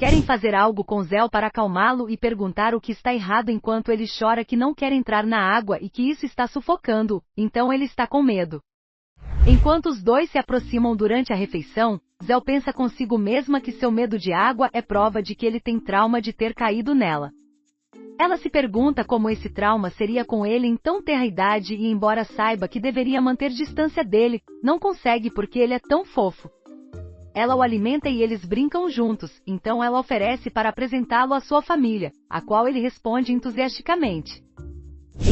Querem fazer algo com Zell para acalmá-lo e perguntar o que está errado enquanto ele chora que não quer entrar na água e que isso está sufocando, então ele está com medo. Enquanto os dois se aproximam durante a refeição, Zell pensa consigo mesma que seu medo de água é prova de que ele tem trauma de ter caído nela. Ela se pergunta como esse trauma seria com ele em tão tenra idade e embora saiba que deveria manter distância dele, não consegue porque ele é tão fofo. Ela o alimenta e eles brincam juntos, então ela oferece para apresentá-lo à sua família, a qual ele responde entusiasticamente.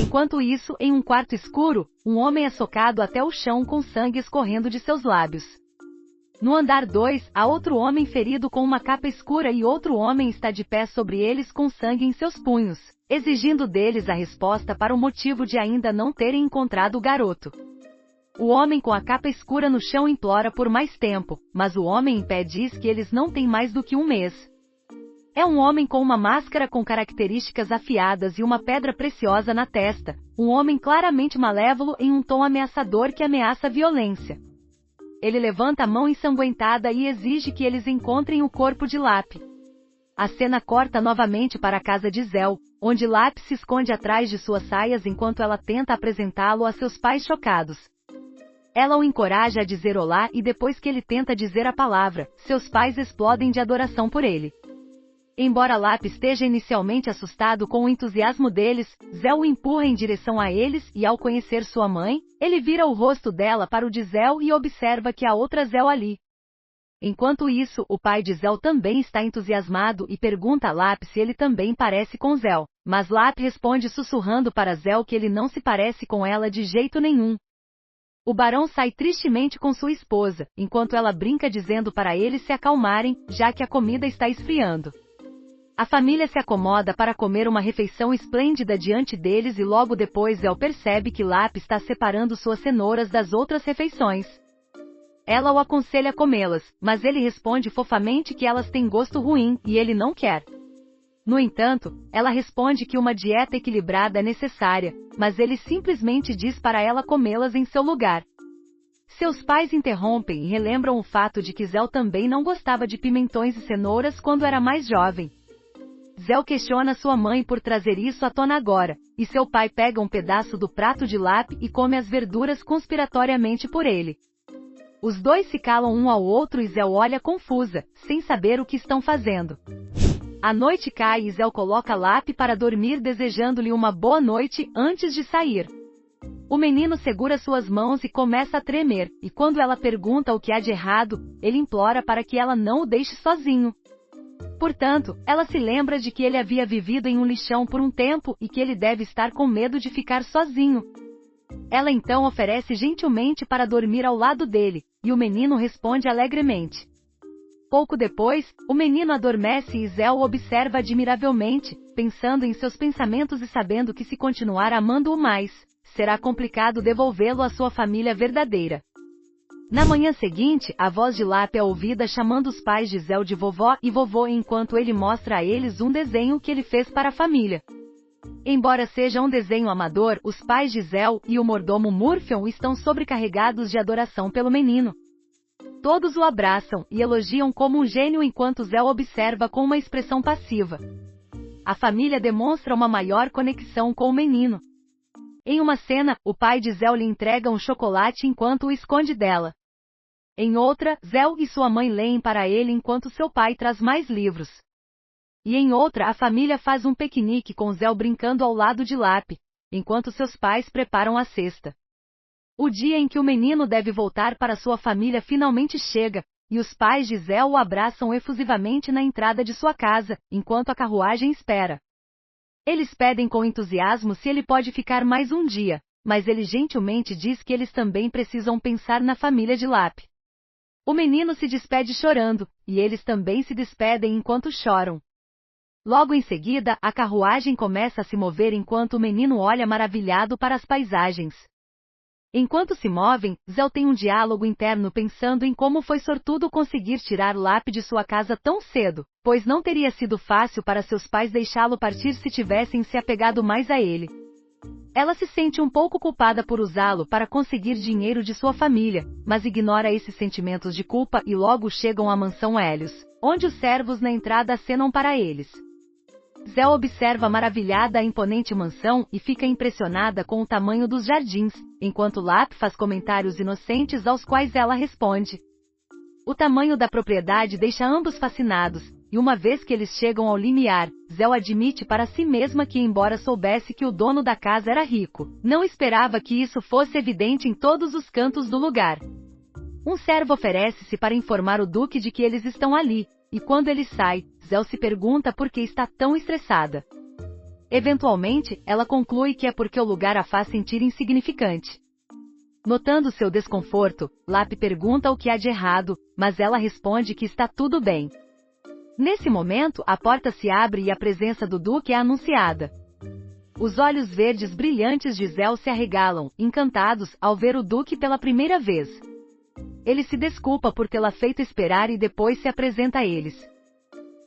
Enquanto isso, em um quarto escuro, um homem é socado até o chão com sangue escorrendo de seus lábios. No andar 2, há outro homem ferido com uma capa escura e outro homem está de pé sobre eles com sangue em seus punhos, exigindo deles a resposta para o motivo de ainda não terem encontrado o garoto. O homem com a capa escura no chão implora por mais tempo, mas o homem em pé diz que eles não têm mais do que um mês. É um homem com uma máscara com características afiadas e uma pedra preciosa na testa, um homem claramente malévolo em um tom ameaçador que ameaça a violência. Ele levanta a mão ensanguentada e exige que eles encontrem o corpo de Lap. A cena corta novamente para a casa de Zell, onde Lap se esconde atrás de suas saias enquanto ela tenta apresentá-lo a seus pais chocados. Ela o encoraja a dizer olá e depois que ele tenta dizer a palavra, seus pais explodem de adoração por ele. Embora Lap esteja inicialmente assustado com o entusiasmo deles, Zell o empurra em direção a eles e ao conhecer sua mãe, ele vira o rosto dela para o de Zell e observa que há outra Zell ali. Enquanto isso, o pai de Zell também está entusiasmado e pergunta a Lap se ele também parece com Zell, mas Lap responde sussurrando para Zell que ele não se parece com ela de jeito nenhum. O barão sai tristemente com sua esposa, enquanto ela brinca dizendo para eles se acalmarem, já que a comida está esfriando. A família se acomoda para comer uma refeição esplêndida diante deles e logo depois Zell percebe que Lap está separando suas cenouras das outras refeições. Ela o aconselha a comê-las, mas ele responde fofamente que elas têm gosto ruim e ele não quer. No entanto, ela responde que uma dieta equilibrada é necessária, mas ele simplesmente diz para ela comê-las em seu lugar. Seus pais interrompem e relembram o fato de que Zell também não gostava de pimentões e cenouras quando era mais jovem. Zell questiona sua mãe por trazer isso à tona agora, e seu pai pega um pedaço do prato de Lap e come as verduras conspiratoriamente por ele. Os dois se calam um ao outro e Zell olha confusa, sem saber o que estão fazendo. A noite cai e Zell coloca Lap para dormir desejando-lhe uma boa noite antes de sair. O menino segura suas mãos e começa a tremer, e quando ela pergunta o que há de errado, ele implora para que ela não o deixe sozinho. Portanto, ela se lembra de que ele havia vivido em um lixão por um tempo e que ele deve estar com medo de ficar sozinho. Ela então oferece gentilmente para dormir ao lado dele, e o menino responde alegremente. Pouco depois, o menino adormece e Zell o observa admiravelmente, pensando em seus pensamentos e sabendo que se continuar amando-o mais, será complicado devolvê-lo à sua família verdadeira. Na manhã seguinte, a voz de Lap é ouvida chamando os pais de Zell de vovó e vovô enquanto ele mostra a eles um desenho que ele fez para a família. Embora seja um desenho amador, os pais de Zell e o mordomo Murphion estão sobrecarregados de adoração pelo menino. Todos o abraçam e elogiam como um gênio enquanto Zell observa com uma expressão passiva. A família demonstra uma maior conexão com o menino. Em uma cena, o pai de Zell lhe entrega um chocolate enquanto o esconde dela. Em outra, Zell e sua mãe leem para ele enquanto seu pai traz mais livros. E em outra, a família faz um piquenique com Zell brincando ao lado de Lap, enquanto seus pais preparam a cesta. O dia em que o menino deve voltar para sua família finalmente chega, e os pais de Zell o abraçam efusivamente na entrada de sua casa, enquanto a carruagem espera. Eles pedem com entusiasmo se ele pode ficar mais um dia, mas ele gentilmente diz que eles também precisam pensar na família de Lap. O menino se despede chorando, e eles também se despedem enquanto choram. Logo em seguida, a carruagem começa a se mover enquanto o menino olha maravilhado para as paisagens. Enquanto se movem, Zell tem um diálogo interno pensando em como foi sortudo conseguir tirar Lap de sua casa tão cedo, pois não teria sido fácil para seus pais deixá-lo partir se tivessem se apegado mais a ele. Ela se sente um pouco culpada por usá-lo para conseguir dinheiro de sua família, mas ignora esses sentimentos de culpa e logo chegam à mansão Helios. onde os servos na entrada acenam para eles. Zéu observa maravilhada a imponente mansão e fica impressionada com o tamanho dos jardins, enquanto Lap faz comentários inocentes aos quais ela responde. O tamanho da propriedade deixa ambos fascinados, e uma vez que eles chegam ao limiar, Zéu admite para si mesma que, embora soubesse que o dono da casa era rico, não esperava que isso fosse evidente em todos os cantos do lugar. Um servo oferece-se para informar o duque de que eles estão ali, e quando ele sai, Zéu se pergunta por que está tão estressada. Eventualmente, ela conclui que é porque o lugar a faz sentir insignificante. Notando seu desconforto, Lap pergunta o que há de errado, mas ela responde que está tudo bem. Nesse momento, a porta se abre e a presença do duque é anunciada. Os olhos verdes brilhantes de Zéu se arregalam, encantados, ao ver o duque pela primeira vez. Ele se desculpa por tê-la feito esperar e depois se apresenta a eles.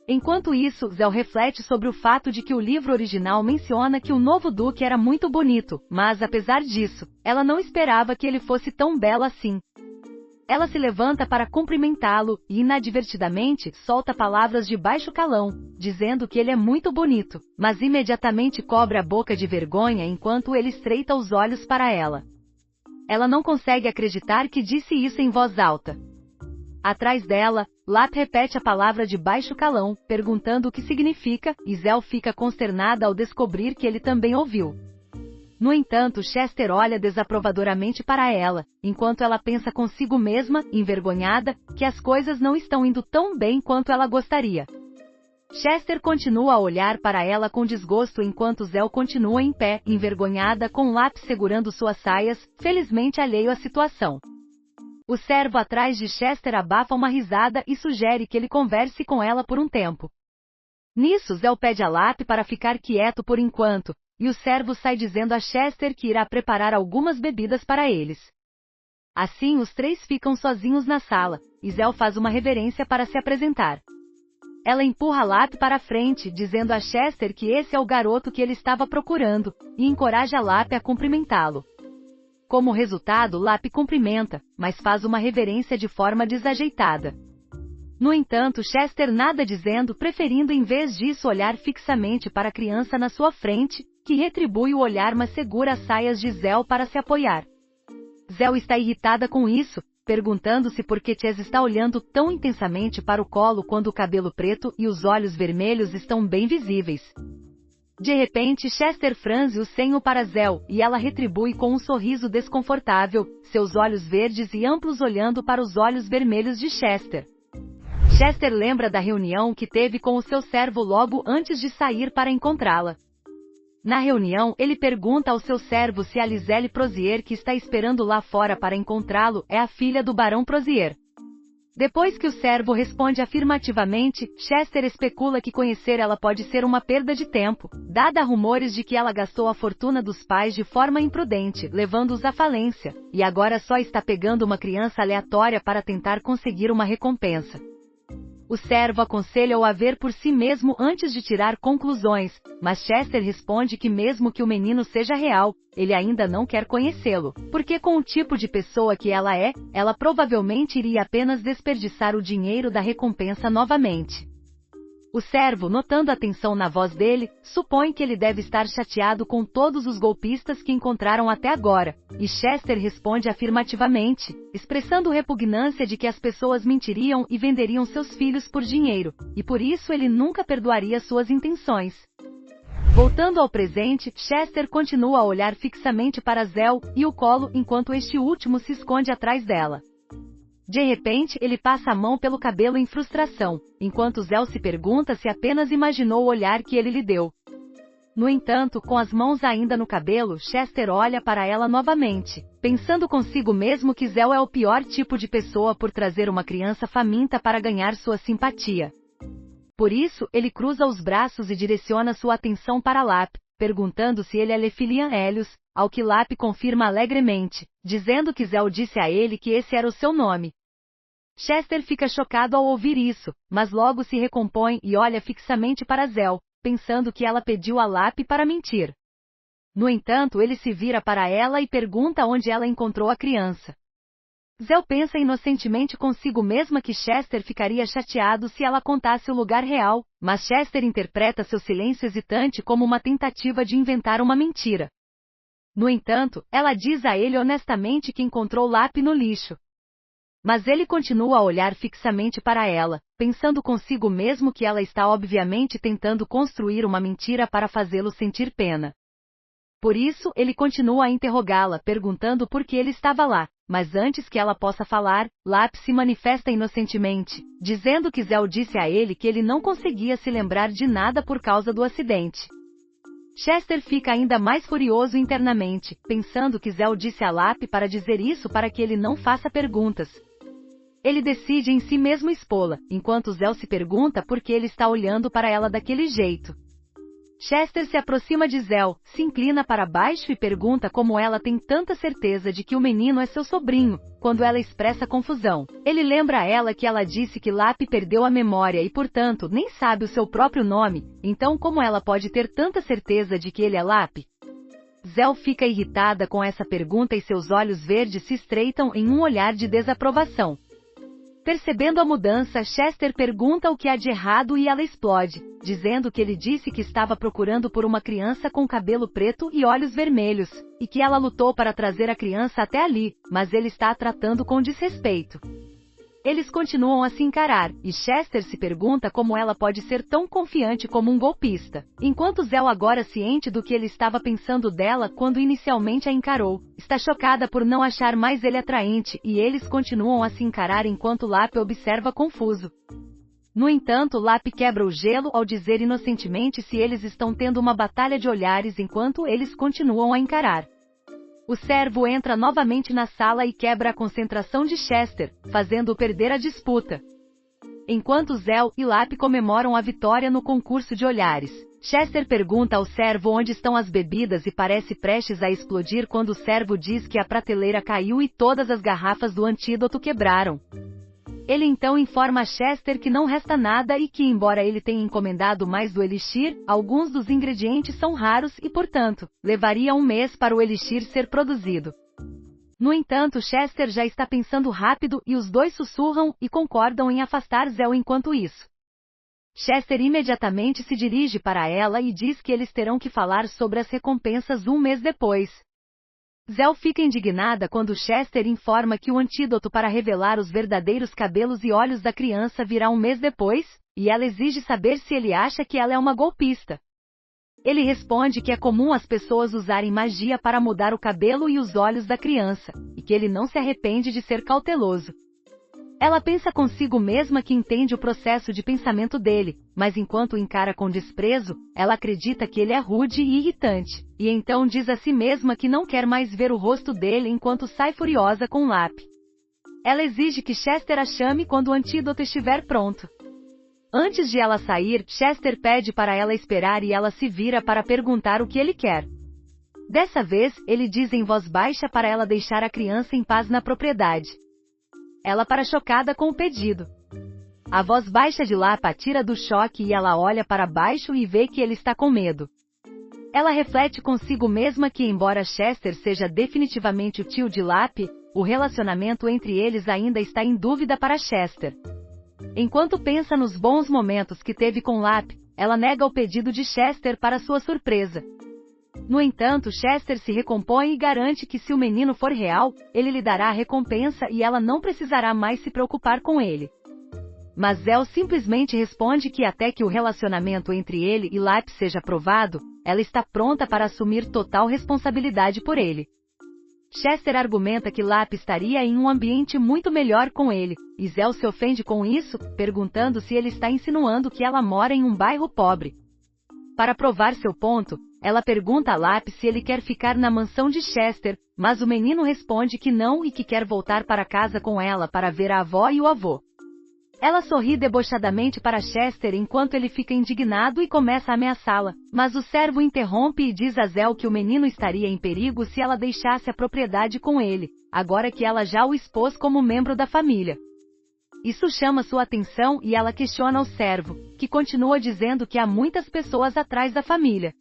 Enquanto isso, Zéu reflete sobre o fato de que o livro original menciona que o novo duque era muito bonito, mas apesar disso, ela não esperava que ele fosse tão belo assim. Ela se levanta para cumprimentá-lo e inadvertidamente solta palavras de baixo calão, dizendo que ele é muito bonito, mas imediatamente cobre a boca de vergonha enquanto ele estreita os olhos para ela. Ela não consegue acreditar que disse isso em voz alta. Atrás dela, Lap repete a palavra de baixo calão, perguntando o que significa, e Zéu fica consternada ao descobrir que ele também ouviu. No entanto, Chester olha desaprovadoramente para ela, enquanto ela pensa consigo mesma, envergonhada, que as coisas não estão indo tão bem quanto ela gostaria. Chester continua a olhar para ela com desgosto enquanto Zéu continua em pé, envergonhada, com Lap segurando suas saias, felizmente alheio à situação. O servo atrás de Chester abafa uma risada e sugere que ele converse com ela por um tempo. Nisso, Zéu pede a Lap para ficar quieto por enquanto, e o servo sai dizendo a Chester que irá preparar algumas bebidas para eles. Assim, os três ficam sozinhos na sala, e Zéu faz uma reverência para se apresentar. Ela empurra Lap para a frente, dizendo a Chester que esse é o garoto que ele estava procurando, e encoraja Lap a cumprimentá-lo. Como resultado, Lap cumprimenta, mas faz uma reverência de forma desajeitada. No entanto, Chester nada dizendo, preferindo em vez disso olhar fixamente para a criança na sua frente, que retribui o olhar mas segura as saias de Zéu para se apoiar. Zéu está irritada com isso, perguntando-se por que Chess está olhando tão intensamente para o colo quando o cabelo preto e os olhos vermelhos estão bem visíveis. De repente, Chester franze o senho para Zéu, e ela retribui com um sorriso desconfortável, seus olhos verdes e amplos olhando para os olhos vermelhos de Chester. Chester lembra da reunião que teve com o seu servo logo antes de sair para encontrá-la. Na reunião, ele pergunta ao seu servo se a Liselle Prosier que está esperando lá fora para encontrá-lo é a filha do Barão Prosier. Depois que o servo responde afirmativamente, Chester especula que conhecer ela pode ser uma perda de tempo, dada rumores de que ela gastou a fortuna dos pais de forma imprudente, levando-os à falência, e agora só está pegando uma criança aleatória para tentar conseguir uma recompensa. O servo aconselha-o a ver por si mesmo antes de tirar conclusões, mas Chester responde que mesmo que o menino seja real, ele ainda não quer conhecê-lo, porque com o tipo de pessoa que ela é, ela provavelmente iria apenas desperdiçar o dinheiro da recompensa novamente. O servo, notando a tensão na voz dele, supõe que ele deve estar chateado com todos os golpistas que encontraram até agora, e Chester responde afirmativamente, expressando repugnância de que as pessoas mentiriam e venderiam seus filhos por dinheiro, e por isso ele nunca perdoaria suas intenções. Voltando ao presente, Chester continua a olhar fixamente para Zéu e o colo enquanto este último se esconde atrás dela. De repente, ele passa a mão pelo cabelo em frustração, enquanto Zéu se pergunta se apenas imaginou o olhar que ele lhe deu. No entanto, com as mãos ainda no cabelo, Chester olha para ela novamente, pensando consigo mesmo que Zéu é o pior tipo de pessoa por trazer uma criança faminta para ganhar sua simpatia. Por isso, ele cruza os braços e direciona sua atenção para Lap, perguntando se ele é Lefilian Helios, ao que Lap confirma alegremente, dizendo que Zéu disse a ele que esse era o seu nome. Chester fica chocado ao ouvir isso, mas logo se recompõe e olha fixamente para Zéu, pensando que ela pediu a Lap para mentir. No entanto, ele se vira para ela e pergunta onde ela encontrou a criança. Zell pensa inocentemente consigo mesma que Chester ficaria chateado se ela contasse o lugar real, mas Chester interpreta seu silêncio hesitante como uma tentativa de inventar uma mentira. No entanto, ela diz a ele honestamente que encontrou Lap no lixo. Mas ele continua a olhar fixamente para ela, pensando consigo mesmo que ela está obviamente tentando construir uma mentira para fazê-lo sentir pena. Por isso, ele continua a interrogá-la, perguntando por que ele estava lá, mas antes que ela possa falar, Lap se manifesta inocentemente, dizendo que Zell disse a ele que ele não conseguia se lembrar de nada por causa do acidente. Chester fica ainda mais furioso internamente, pensando que Zell disse a Lap para dizer isso para que ele não faça perguntas. Ele decide em si mesmo expô-la, enquanto Zell se pergunta por que ele está olhando para ela daquele jeito. Chester se aproxima de Zell, se inclina para baixo e pergunta como ela tem tanta certeza de que o menino é seu sobrinho, quando ela expressa confusão. Ele lembra a ela que ela disse que Lap perdeu a memória e, portanto, nem sabe o seu próprio nome, então como ela pode ter tanta certeza de que ele é Lap? Zell fica irritada com essa pergunta e seus olhos verdes se estreitam em um olhar de desaprovação. Percebendo a mudança, Chester pergunta o que há de errado e ela explode, dizendo que ele disse que estava procurando por uma criança com cabelo preto e olhos vermelhos, e que ela lutou para trazer a criança até ali, mas ele está a tratando com desrespeito. Eles continuam a se encarar, e Chester se pergunta como ela pode ser tão confiante como um golpista. Enquanto Zell, agora ciente do que ele estava pensando dela quando inicialmente a encarou, está chocada por não achar mais ele atraente, e eles continuam a se encarar enquanto Lap observa confuso. No entanto, Lap quebra o gelo ao dizer inocentemente se eles estão tendo uma batalha de olhares enquanto eles continuam a encarar. O servo entra novamente na sala e quebra a concentração de Chester, fazendo-o perder a disputa. Enquanto Zell e Lap comemoram a vitória no concurso de olhares, Chester pergunta ao servo onde estão as bebidas e parece prestes a explodir quando o servo diz que a prateleira caiu e todas as garrafas do antídoto quebraram. Ele então informa a Chester que não resta nada e que, embora ele tenha encomendado mais do elixir, alguns dos ingredientes são raros e, portanto, levaria um mês para o elixir ser produzido. No entanto, Chester já está pensando rápido e os dois sussurram e concordam em afastar Zell enquanto isso. Chester imediatamente se dirige para ela e diz que eles terão que falar sobre as recompensas um mês depois. Zell fica indignada quando Chester informa que o antídoto para revelar os verdadeiros cabelos e olhos da criança virá um mês depois, e ela exige saber se ele acha que ela é uma golpista. Ele responde que é comum as pessoas usarem magia para mudar o cabelo e os olhos da criança, e que ele não se arrepende de ser cauteloso. Ela pensa consigo mesma que entende o processo de pensamento dele, mas enquanto o encara com desprezo, ela acredita que ele é rude e irritante, e então diz a si mesma que não quer mais ver o rosto dele enquanto sai furiosa com Lap. Ela exige que Chester a chame quando o antídoto estiver pronto. Antes de ela sair, Chester pede para ela esperar e ela se vira para perguntar o que ele quer. Dessa vez, ele diz em voz baixa para ela deixar a criança em paz na propriedade. Ela para chocada com o pedido. A voz baixa de Lap a tira do choque e ela olha para baixo e vê que ele está com medo. Ela reflete consigo mesma que, embora Chester seja definitivamente o tio de Lap, o relacionamento entre eles ainda está em dúvida para Chester. Enquanto pensa nos bons momentos que teve com Lap, ela nega o pedido de Chester para sua surpresa. No entanto, Chester se recompõe e garante que se o menino for real, ele lhe dará a recompensa e ela não precisará mais se preocupar com ele. Mas Zell simplesmente responde que até que o relacionamento entre ele e Lap seja provado, ela está pronta para assumir total responsabilidade por ele. Chester argumenta que Lap estaria em um ambiente muito melhor com ele, e Zell se ofende com isso, perguntando se ele está insinuando que ela mora em um bairro pobre. Para provar seu ponto, ela pergunta a Lap se ele quer ficar na mansão de Chester, mas o menino responde que não e que quer voltar para casa com ela para ver a avó e o avô. Ela sorri debochadamente para Chester enquanto ele fica indignado e começa a ameaçá-la, mas o servo interrompe e diz a Zell que o menino estaria em perigo se ela deixasse a propriedade com ele, agora que ela já o expôs como membro da família. Isso chama sua atenção e ela questiona o servo, que continua dizendo que há muitas pessoas atrás da família.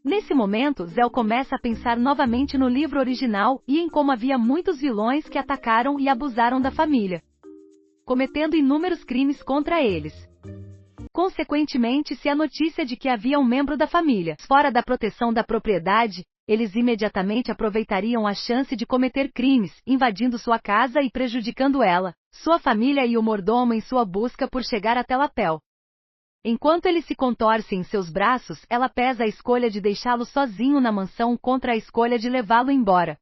Nesse momento, Zéu começa a pensar novamente no livro original e em como havia muitos vilões que atacaram e abusaram da família, cometendo inúmeros crimes contra eles. Consequentemente, se a notícia de que havia um membro da família fora da proteção da propriedade, eles imediatamente aproveitariam a chance de cometer crimes, invadindo sua casa e prejudicando ela, sua família e o mordomo em sua busca por chegar até Lapel. Enquanto ele se contorce em seus braços, ela pesa a escolha de deixá-lo sozinho na mansão contra a escolha de levá-lo embora.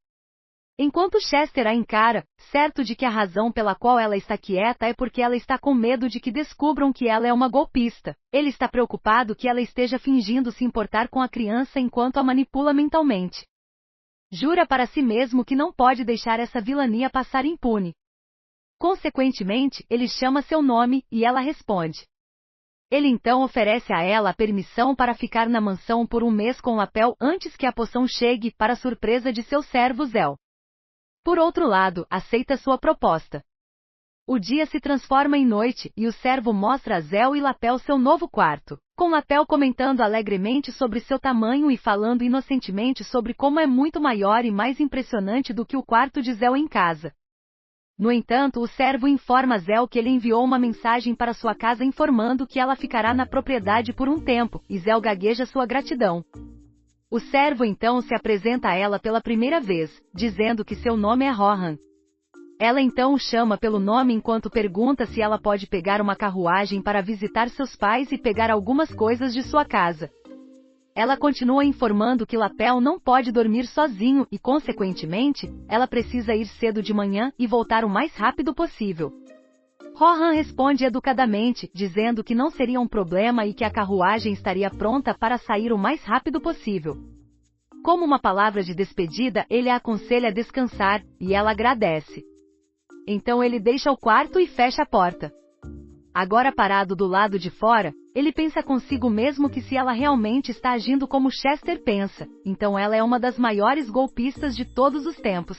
Enquanto Chester a encara, certo de que a razão pela qual ela está quieta é porque ela está com medo de que descubram que ela é uma golpista, ele está preocupado que ela esteja fingindo se importar com a criança enquanto a manipula mentalmente. Jura para si mesmo que não pode deixar essa vilania passar impune. Consequentemente, ele chama seu nome, e ela responde. Ele então oferece a ela a permissão para ficar na mansão por um mês com Lapel antes que a poção chegue, para surpresa de seu servo Zéu. Por outro lado, aceita sua proposta. O dia se transforma em noite, e o servo mostra a Zéu e Lapel seu novo quarto, com Lapel comentando alegremente sobre seu tamanho e falando inocentemente sobre como é muito maior e mais impressionante do que o quarto de Zéu em casa. No entanto, o servo informa Zéu que ele enviou uma mensagem para sua casa informando que ela ficará na propriedade por um tempo, e Zéu gagueja sua gratidão. O servo então se apresenta a ela pela primeira vez, dizendo que seu nome é Rohan. Ela então o chama pelo nome enquanto pergunta se ela pode pegar uma carruagem para visitar seus pais e pegar algumas coisas de sua casa. Ela continua informando que Lapel não pode dormir sozinho e, consequentemente, ela precisa ir cedo de manhã e voltar o mais rápido possível. Rohan responde educadamente, dizendo que não seria um problema e que a carruagem estaria pronta para sair o mais rápido possível. Como uma palavra de despedida, ele a aconselha a descansar, e ela agradece. Então ele deixa o quarto e fecha a porta. Agora parado do lado de fora, ele pensa consigo mesmo que se ela realmente está agindo como Chester pensa, então ela é uma das maiores golpistas de todos os tempos.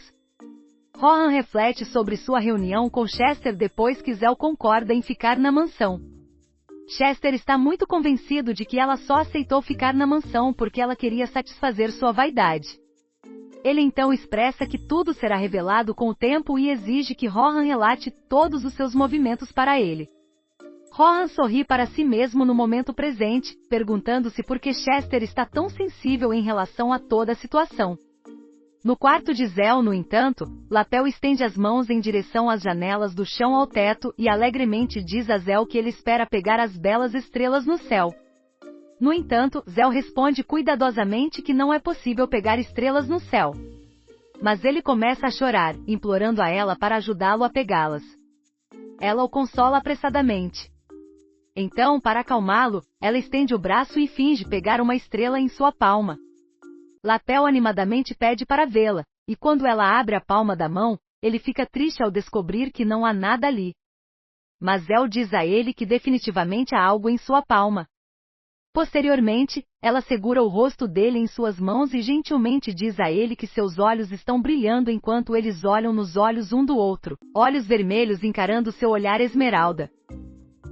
Rohan reflete sobre sua reunião com Chester depois que Zéu concorda em ficar na mansão. Chester está muito convencido de que ela só aceitou ficar na mansão porque ela queria satisfazer sua vaidade. Ele então expressa que tudo será revelado com o tempo e exige que Rohan relate todos os seus movimentos para ele. Rohan sorri para si mesmo no momento presente, perguntando-se por que Chester está tão sensível em relação a toda a situação. No quarto de Zéu, no entanto, Lapel estende as mãos em direção às janelas do chão ao teto e alegremente diz a Zéu que ele espera pegar as belas estrelas no céu. No entanto, Zéu responde cuidadosamente que não é possível pegar estrelas no céu. Mas ele começa a chorar, implorando a ela para ajudá-lo a pegá-las. Ela o consola apressadamente. Então, para acalmá-lo, ela estende o braço e finge pegar uma estrela em sua palma. Lapel animadamente pede para vê-la, e quando ela abre a palma da mão, ele fica triste ao descobrir que não há nada ali. Mas Zéu diz a ele que definitivamente há algo em sua palma. Posteriormente, ela segura o rosto dele em suas mãos e gentilmente diz a ele que seus olhos estão brilhando enquanto eles olham nos olhos um do outro, olhos vermelhos encarando seu olhar esmeralda.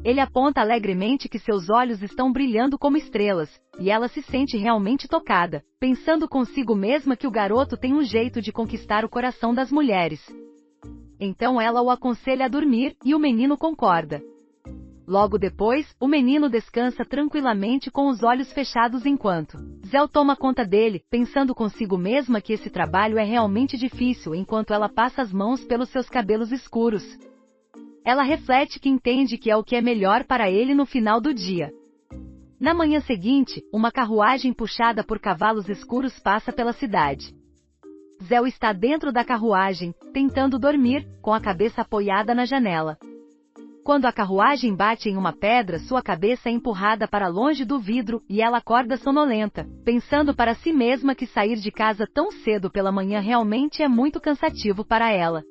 Ele aponta alegremente que seus olhos estão brilhando como estrelas, e ela se sente realmente tocada, pensando consigo mesma que o garoto tem um jeito de conquistar o coração das mulheres. Então ela o aconselha a dormir, e o menino concorda. Logo depois, o menino descansa tranquilamente com os olhos fechados enquanto Zéu toma conta dele, pensando consigo mesma que esse trabalho é realmente difícil enquanto ela passa as mãos pelos seus cabelos escuros. Ela reflete que entende que é o que é melhor para ele no final do dia. Na manhã seguinte, uma carruagem puxada por cavalos escuros passa pela cidade. Zéu está dentro da carruagem, tentando dormir, com a cabeça apoiada na janela. Quando a carruagem bate em uma pedra, sua cabeça é empurrada para longe do vidro, e ela acorda sonolenta, pensando para si mesma que sair de casa tão cedo pela manhã realmente é muito cansativo para ela.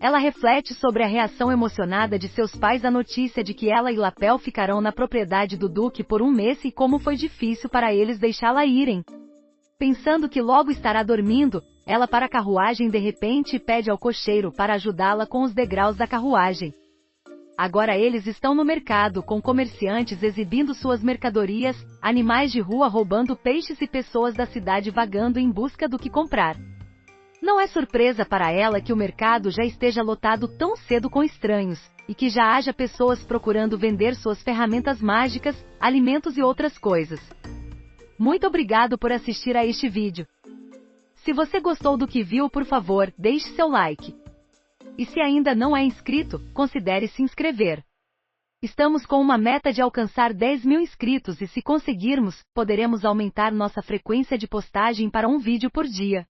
Ela reflete sobre a reação emocionada de seus pais à notícia de que ela e Lapel ficarão na propriedade do Duque por um mês e como foi difícil para eles deixá-la irem. Pensando que logo estará dormindo, ela para a carruagem de repente e pede ao cocheiro para ajudá-la com os degraus da carruagem. Agora eles estão no mercado com comerciantes exibindo suas mercadorias, animais de rua roubando peixes e pessoas da cidade vagando em busca do que comprar. Não é surpresa para ela que o mercado já esteja lotado tão cedo com estranhos, e que já haja pessoas procurando vender suas ferramentas mágicas, alimentos e outras coisas. Muito obrigado por assistir a este vídeo. Se você gostou do que viu, por favor, deixe seu like. E se ainda não é inscrito, considere se inscrever. Estamos com uma meta de alcançar 10.000 inscritos e se conseguirmos, poderemos aumentar nossa frequência de postagem para um vídeo por dia.